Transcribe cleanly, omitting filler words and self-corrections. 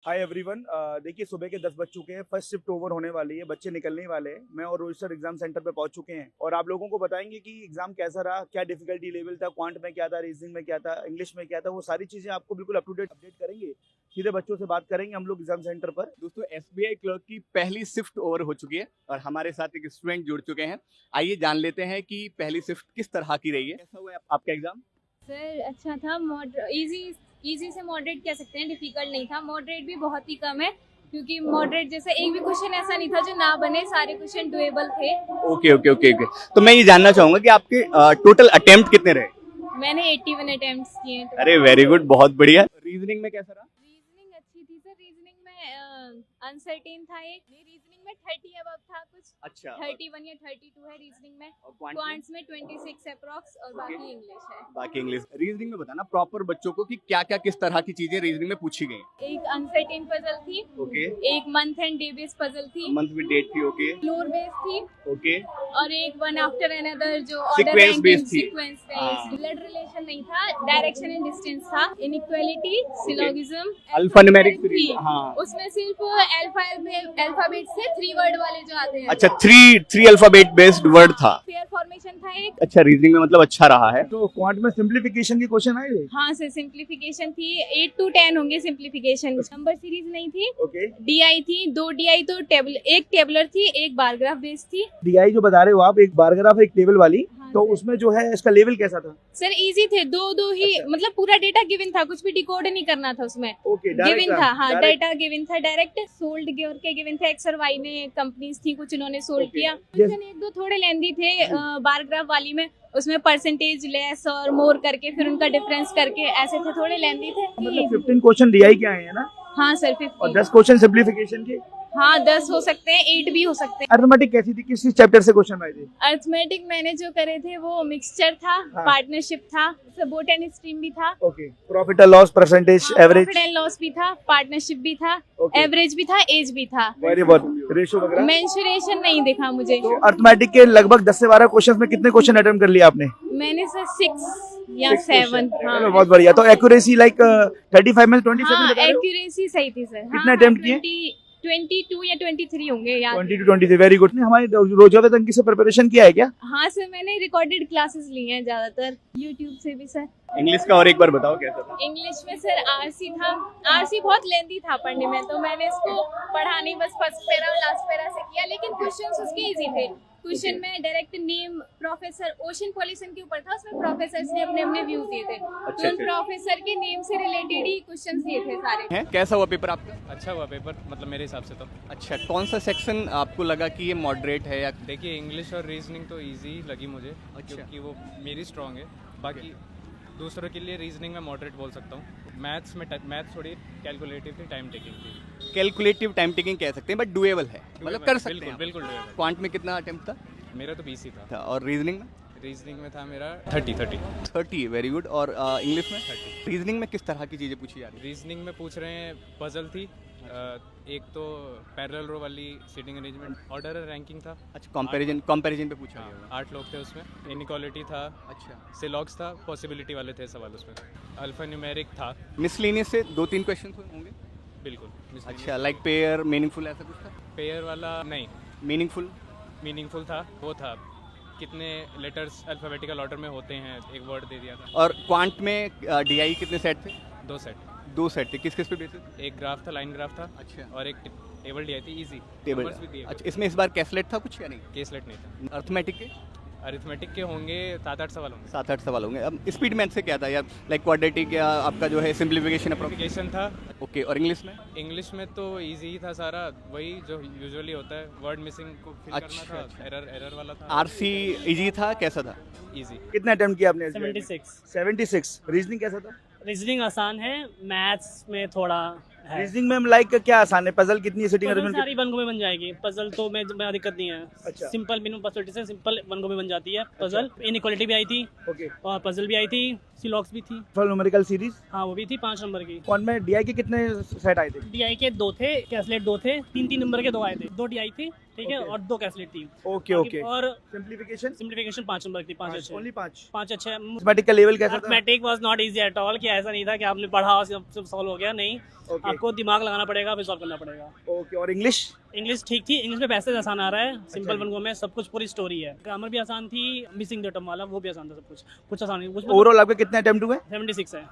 Hi everyone. देखिए सुबह के 10 बज चुके हैं, फर्स्ट शिफ्ट ओवर होने वाली है, बच्चे निकलने वाले हैं। मैं और रोहित सर एग्जाम सेंटर पे पहुंच चुके हैं और आप लोगों को बताएंगे कि एग्जाम कैसा रहा, क्या डिफिकल्टी लेवल था, क्वांट में क्या था, रीजनिंग में क्या था, इंग्लिश में क्या था, वो सारी चीजें आपको बिल्कुल अप टू डेट अपडेट करेंगे। सीधे बच्चों से बात करेंगे हम लोग एग्जाम सेंटर पर। दोस्तों एसबीआई क्लर्क की पहली शिफ्ट ओवर हो चुकी है और हमारे साथ एक स्टूडेंट जुड़ चुके हैं। आइए जान लेते हैं कि पहली शिफ्ट किस तरह की रही है। कैसा हुआ आपका एग्जाम? सर अच्छा था। इजी से मॉडरेट कह सकते हैं, डिफिकल्ट नहीं था। मॉडरेट भी बहुत ही कम है क्योंकि मॉडरेट जैसा एक भी क्वेश्चन ऐसा नहीं था जो ना बने, सारे क्वेश्चन डुएबल थे। Okay okay okay okay. तो मैं ये जानना चाहूंगा कि आपके टोटल अटेम्प्ट कितने रहे? मैंने 81 अटेम्प्ट्स किए। अरे वेरी गुड, बहुत बढ़िया। रीजनिंग में कैसा रहा? रीजनिंग अच्छी थी सर। रीजनिंग में अनसर्टेन था एक। रीजनिंग में 30 अबव था कुछ। अच्छा। 31 या 32 है रीजनिंग में। और क्वांट्स में 26 अप्रॉक्स और बाकी इंग्लिश है। बाकी इंग्लिश। रीजनिंग में बताना प्रॉपर बच्चों को कि क्या क्या किस तरह की चीजें रीजनिंग में पूछी गई। एक अनसर्टेन पजल थी। ओके। एक month and day based puzzle थी। मंथ में डेट थी। ओके फ्लोर बेस्ड थी। ओके। और एक वन आफ्टर अनदर जो Sequence based थी। Sequence based. ब्लड रिलेशन नहीं था, डायरेक्शन एंड डिस्टेंस था। इनइक्वालिटी, सिलोगिज्म, अल्फान्यूमेरिक थी। हाँ। उसमें सिर्फ अल्फाबेट से 3 वर्ड वाले जो आते हैं। अच्छा, थ्री अल्फाबेट बेस्ड वर्ड था। पेयर फॉर्मेशन था एक। अच्छा, रीजनिंग में मतलब अच्छा रहा है। तो क्वांट में सिंप्लीफिकेशन की क्वेश्चन आए थे। हाँ सर, सिंप्लीफिकेशन थी। 8 to 10 होंगे सिंप्लीफिकेशन। नंबर सीरीज नहीं थी। ओके। डीआई थी, 2 डीआई तो एक टेबलर थी, एक बार ग्राफ बेस्ड थी। डीआई जो बता रहे हो आप, एक बार ग्राफ एक टेबल वाली, हाँ तो सर। उसमें जो है इसका लेवल कैसा था? सर इजी थे, दो ही। मतलब पूरा डेटा गिवन था, कुछ भी डिकोड नहीं करना था उसमें। ओके, गिवन था। हाँ, डाटा गिवन था, डायरेक्ट सोल्ड के गिवन थे। एक्स और वाई ने कंपनीज थी, कुछ उन्होंने सोल्ड Okay. किया। Yes. क्वेश्चन एक दो थोड़े लेंदी थे। बार ग्राफ वाली में उसमें परसेंटेज लेस और मोर करके फिर उनका डिफरेंस करके ऐसे थे, थोड़े लेंदी थे। मतलब 15 क्वेश्चन डीआई के आए हैं ना, हाँ सर, और 50। 10 क्वेश्चन सिंप्लीफिकेशन के। हाँ 10 हो सकते हैं, 8 भी हो सकते हैं। अर्थमेटिक कैसी थी, किस चैप्टर से क्वेश्चन आए थे? अर्थमेटिक मैंने जो करे थे वो मिक्सचर था, हाँ। पार्टनरशिप था, बोट एंड स्ट्रीम भी था। Okay. Profit and loss, percentage, average, profit and loss भी था, पार्टनरशिप भी था, Okay. एवरेज भी था, एज भी था। Very good. रेशो वगैरह। मेंसुरेशन नहीं दिखा मुझे। तो अर्थमेटिक के लगभग 10 से 12 क्वेश्चन में कितने क्वेश्चन अटेम्प्ट कर लिया आपने? मैंने सर 6 या 6 7। question। हाँ, चलो, बहुत बढ़िया। तो एक्यूरेसी लाइक 35 में 27 हाँ बता रहे हो? एक्यूरेसी सही थी सर। कितने attempt किए? 22 या 23 होंगे यार। 20 to 23, वेरी गुड। हमारे रोजावेद अंकी से प्रिपरेशन किया है क्या? हाँ सर, मैंने रिकॉर्डेड क्लासेस ली हैं ज्यादातर यूट्यूब से भी सर। इंग्लिश का और एक बार बताओ कैसा था? इंग्लिश में सर आरसी था। आरसी बहुत लेंदी था पढ़ने में, तो मैंने इसको पढ़ा नहीं, बस फर्स्ट पैरा और लास्ट पैरा से किया। लेकिन क्वेश्चंस उसके इजी थे। क्वेश्चन में direct name professor, ocean pollution के ऊपर था, उसमें प्रोफेसर्स ने अपने अपने व्यू दिए थे। तो उन अच्छा। प्रोफेसर के नेम से रिलेटेड ही क्वेश्चंस दिए थे सारे। है कैसा हुआ पेपर आपका? अच्छा हुआ पेपर, मतलब मेरे हिसाब से तो। अच्छा, कौन सा सेक्शन आपको लगा कि ये मॉडरेट है या? देखिए इंग्लिश और रीजनिंग तो इजी लगी मुझे, अच्छा। क्योंकि वो मेरी स्ट्रांग है। बाकी दूसरों के लिए रीजनिंग में मॉडरेट बोल सकता हूँ। मैथ्स थोड़ी कैलकुलेटिव थी, टाइम टेकिंग थी। कैलकुलेटिव टाइम टेकिंग कह सकते हैं, बट डुएबल है, मतलब कर सकते हैं। बिल्कुल doable। क्वांट में कितना अटेम्प्ट था? मेरा तो 20 ही था। और रीजनिंग में? रीजनिंग में था मेरा 30। 30, वेरी गुड। और इंग्लिश में? 30। रीजनिंग में किस तरह की चीज़ें पूछी जा रही है? रीजनिंग में पूछ रहे हैं, पजल थी। एक तो पैरेलल रो वाली सीटिंग अरेंजमेंट, ऑर्डर रैंकिंग था। अच्छा, कंपैरिजन पे पूछा हाँ, गया। 8 लोग थे उसमें। इनइक्वालिटी था, अच्छा। सिलॉग्स था, पॉसिबिलिटी वाले थे सवाल उसमें। अल्फा न्यूमेरिक था। मिसलिनियस से 2-3 क्वेश्चन होंगे। बिल्कुल। अच्छा, लाइक पेयर, मीनिंगफुल, ऐसा कुछ था? पेयर वाला नहीं, मीनिंगफुल था। वो था कितने लेटर्स अल्फाबेटिकल ऑर्डर में होते हैं, एक वर्ड दे दिया था। और क्वांट में डीआई कितने सेट थे? 2 सेट। 2 सेट थे। किस किस पे बेसिस? एक ग्राफ था, लाइन ग्राफ था। अच्छा। और एक टेबल डीआई थी, इजी। टेबल। नंबर्स भी दिए। अच्छा, इसमें इस बार कैसलेट था कुछ या नहीं? केसलेट नहीं था। अर्थमेटिक के अरिथमेटिक के होंगे 7-8 सवाल होंगे। 7-8 सवाल होंगे। अब स्पीड मैथ से क्या था यार, लाइक क्वाड्रेटिक या आपका जो है सिंप्लीफिकेशन एप्लीकेशन था। ओके। और इंग्लिश में? इंग्लिश में तो इजी ही था सारा, वही जो यूजुअली होता है, वर्ड मिसिंग को फिल अच्छा, करना था। अच्छा। एरर वाला था। आरसी इजी था, कैसा था? इजी। कितने अटेम्प्ट किया आपने? 76। 76। रीजनिंग कैसा था? रीजनिंग आसान है, मैथ्स में थोड़ा है। रीजनिंग में लाइक क्या आसान है? पजल कितनी सिटिंग पजल अरेंजमेंट? सारी वन गो में बन जाएगी। पजल तो में दिक्कत नहीं है। अच्छा। सिंपल मिनिमम पॉसिबिलिटी से सिंपल वन गो में बन जाती है पजल। इनइक्वालिटी भी आई थी ओके। और पजल भी आई थी, सिलॉक्स भी थी। Numerical series. हाँ वो भी थी 5 नंबर की। कौन में डीआई के कितने सेट आए थे? डीआई के 2 थे, कैसलेट 2 थे, 3 नंबर के 2 आए थे। 2 डीआई थी, ठीक है, Okay. और 2 कैसलेट थी। ओके बाकी- ओके और सिंप्लीफिकेशन सिम्प्लीफिकेशन 5 नंबर की, 5 अच्छे, ओनली 5 5 अच्छे। मैथमेटिक्स का लेवल कैसा था? Mathematic was not easy at all, कि ऐसा नहीं था कि आपने पढ़ा और सब सॉल्व हो गया, नहीं। ओके आपको दिमाग लगाना पड़ेगा, फिर सॉल्व करना पड़ेगा। ओके और इंग्लिश इंग्लिश ठीक थी, इंग्लिश में पैसेज आसान आ रहा है, सिंपल जी। बनगो में सब कुछ पूरी स्टोरी है। ग्रामर भी आसान थी, मिसिंग द टर्म वाला वो भी आसान था, सब कुछ आसान नहीं, कुछ ओवरऑल आपके कितने अटेम्प्ट हुए? 76 है।